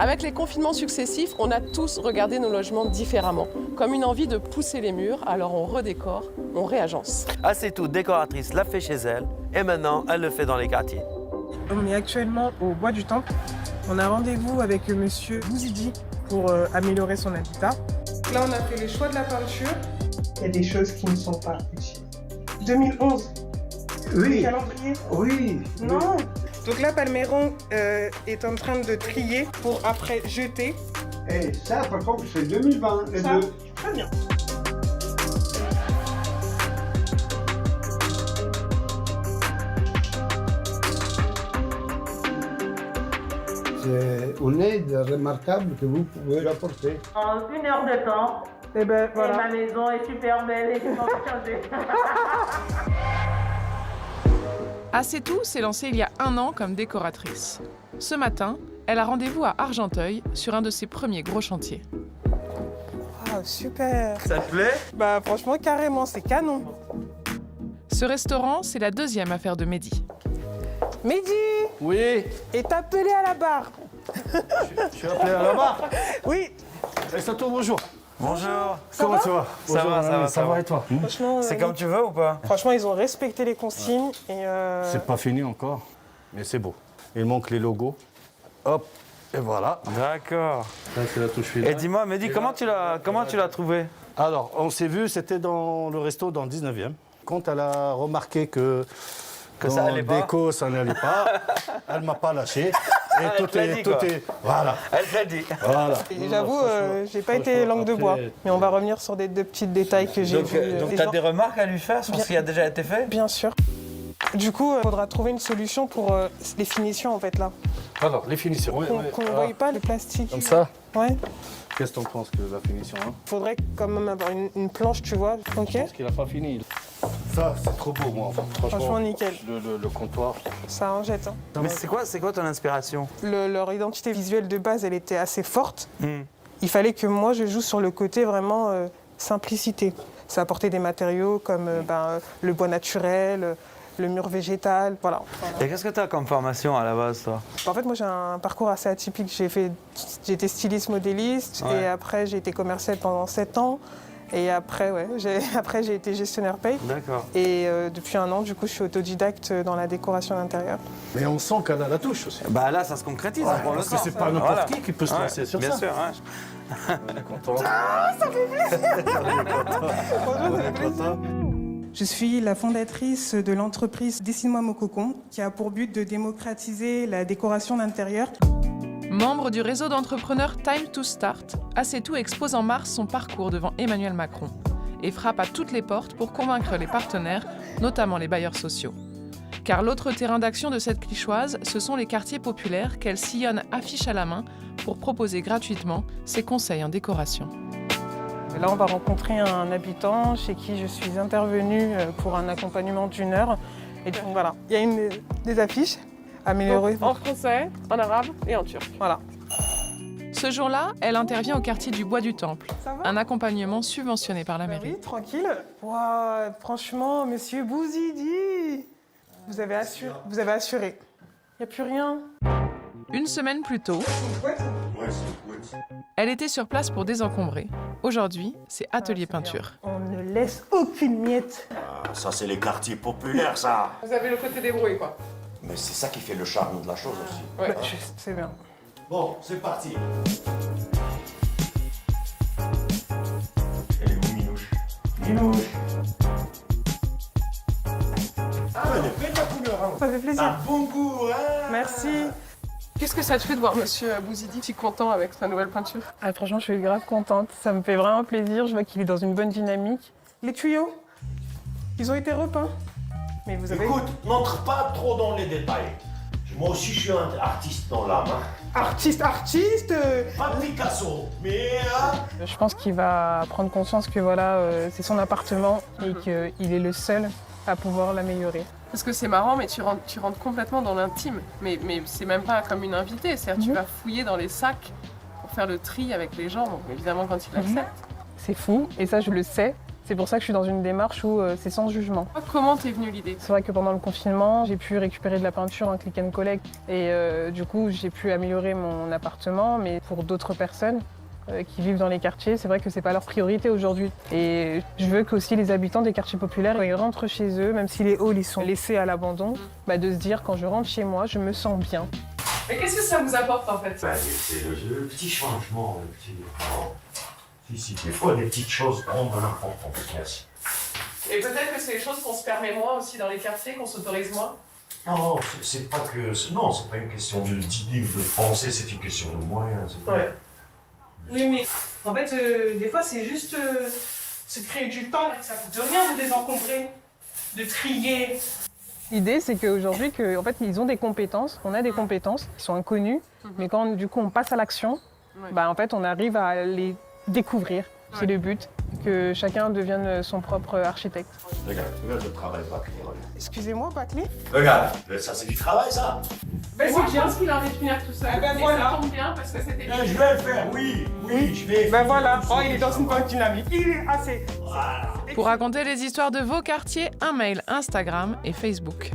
Avec les confinements successifs, on a tous regardé nos logements différemment, comme une envie de pousser les murs, alors on redécore, on réagence. Assez-tout décoratrice l'a fait chez elle et maintenant elle le fait dans les quartiers. On est actuellement au Bois du Temple. On a rendez-vous avec monsieur Bouzidi pour améliorer son habitat. Là, on a fait les choix de la peinture. Il y a des choses qui ne sont pas utiles. 2011. Oui. Calendrier. Oui. Non. Donc là, Palmeiron est en train de trier pour après jeter. Et ça, par contre, c'est 2020, les Ça, deux. très bien. C'est une aide remarquable que vous pouvez apporter. En 1 heure de temps, Et ben et voilà. ma maison est super belle et je m'en vais changer. Assez tout s'est lancée il y a 1 an comme décoratrice. Ce matin, elle a rendez-vous à Argenteuil sur un de ses premiers gros chantiers. Ah, super. Ça te plaît? Bah franchement, carrément, c'est canon. Ce restaurant, c'est la 2e affaire de Mehdi. Mehdi Oui, est appelé à la barre. je suis appelé à la barre. Oui. Et Sato, bonjour. Bonjour. Comment tu vas? Ça va, Bonjour, ça va, ça ça va va. et toi? Franchement, C'est oui. comme tu veux ou pas? Franchement, ils ont respecté les consignes et C'est pas fini encore, mais c'est beau. Il manque les logos. Hop, et voilà. D'accord. Ça, c'est la touche finale. Et dis-moi, Mehdi, comment tu l'as trouvé? Alors, on s'est vu, c'était dans le resto dans le 19e. Quand elle a remarqué que ça dans allait pas. déco, ça n'allait pas, elle m'a pas lâché. Et Elle te l'a dit, quoi. Voilà, Elle te l'a dit. voilà. Et j'avoue, j'ai pas été langue de bois. Mais on va revenir sur des 2 petits détails que j'ai vus. Donc des tu as gens- des remarques à lui faire sur ce qui a déjà été fait? Bien sûr. Du coup, il faudra trouver une solution pour les finitions, en fait, là. Alors, les finitions. Qu'on ne voie pas les plastiques. Comme ça? Ouais. Qu'est-ce que t'en penses que la finition, hein? Faudrait quand même avoir une planche, tu vois. Ok. Parce qu'il a pas fini. Ça, c'est trop beau, moi. Franchement, nickel. Le comptoir. Ça en jette. Hein. Mais c'est quoi ton inspiration? Leur identité visuelle de base, elle était assez forte. Hmm. Il fallait que moi, je joue sur le côté vraiment simplicité. Ça apportait des matériaux comme le bois naturel, le mur végétal, voilà. Et qu'est-ce que tu as comme formation à la base, toi? En fait, moi, j'ai un parcours assez atypique. J'ai été styliste modéliste Ouais. et après, j'ai été commerciale pendant 7 ans. Et après, j'ai été gestionnaire paye. D'accord. Et depuis 1 an, du coup, je suis autodidacte dans la décoration d'intérieur. Mais on sent qu'elle a la touche aussi. Bah là, ça se concrétise. Ouais, on le parce que sent. c'est pas n'importe Voilà. qui peut se lancer sur bien ça. sûr, ouais. On est content. Je suis la fondatrice de l'entreprise Dessine-moi mon cocon, qui a pour but de démocratiser la décoration d'intérieur. Membre du réseau d'entrepreneurs Time to Start, Assez tout expose en mars son parcours devant Emmanuel Macron et frappe à toutes les portes pour convaincre les partenaires, notamment les bailleurs sociaux. Car l'autre terrain d'action de cette clichoise, ce sont les quartiers populaires qu'elle sillonne affiche à la main pour proposer gratuitement ses conseils en décoration. Là, on va rencontrer un habitant chez qui je suis intervenue pour un accompagnement d'1 heure. Et donc voilà, il y a des affiches améliorées. En français, en arabe et en turc. Voilà. Ce jour-là, elle intervient au quartier du Bois du Temple, Ça va un accompagnement subventionné par la mairie. Oui, tranquille. Wow, franchement, monsieur Bouzidi, vous avez assuré. Il n'y a plus rien. Une semaine plus tôt, elle était sur place pour désencombrer. Aujourd'hui, c'est atelier peinture. On ne laisse aucune miette. Ça, c'est les quartiers populaires, ça. Vous avez le côté débrouillé, quoi. Mais c'est ça qui fait le charme de la chose aussi. Ouais. C'est bien. Bon, c'est parti. Elle est où, Minouche? Minouche. Ah, elle est belle, la couleur, hein. Ça fait plaisir. Un bon goût, hein. Merci. Qu'est-ce que ça te fait de voir monsieur Bouzidi si content avec sa nouvelle peinture? Ah, franchement, je suis grave contente. Ça me fait vraiment plaisir. Je vois qu'il est dans une bonne dynamique. Les tuyaux, ils ont été repeints. Mais vous avez... Écoute, n'entre pas trop dans les détails. Moi aussi, je suis un artiste dans l'âme. Hein. Artiste Pas Picasso, mais... Je pense qu'il va prendre conscience que voilà, c'est son appartement et qu'il est le seul à pouvoir l'améliorer. Parce que c'est marrant, mais tu rentres complètement dans l'intime. Mais c'est même pas comme une invitée, c'est-à-dire tu vas fouiller dans les sacs pour faire le tri avec les gens, donc évidemment quand ils l'acceptent. C'est fou, et ça je le sais. C'est pour ça que je suis dans une démarche où c'est sans jugement. Comment t'es venue l'idée? C'est vrai que pendant le confinement, j'ai pu récupérer de la peinture en click and collect et du coup, j'ai pu améliorer mon appartement, mais pour d'autres personnes qui vivent dans les quartiers, c'est vrai que c'est pas leur priorité aujourd'hui. Et je veux qu'aussi les habitants des quartiers populaires, quand ils rentrent chez eux, même si les halls ils sont laissés à l'abandon, de se dire quand je rentre chez moi, je me sens bien. Mais qu'est-ce que ça vous apporte en fait? C'est le petit changement. Si, des fois, des petites choses prennent de l'importance. Merci. Et peut-être que c'est les choses qu'on se permet moins aussi dans les quartiers, qu'on s'autorise moins? Non, c'est pas que. Non, c'est pas une question d'idée ou de penser, c'est une question de moyens. Ouais. Oui, mais en fait, des fois, c'est juste se créer du temps. Ça coûte rien de désencombrer, de trier. L'idée, c'est qu'aujourd'hui, en fait, ils ont des compétences, on a des compétences qui sont inconnues, mais quand du coup on passe à l'action, en fait, on arrive à les découvrir. C'est le but, que chacun devienne son propre architecte. Regarde le travail bâclé. Excusez-moi, bâclé? Regarde, ça c'est du travail, ça. C'est bien ce qu'il a envie de finir tout seul. ben Et voilà. ça tombe bien parce que c'était... Je vais le faire, oui, je vais. Ben voilà, il est dans une bonne dynamique. Il est assez. Pour raconter les histoires de vos quartiers, un mail Instagram et Facebook.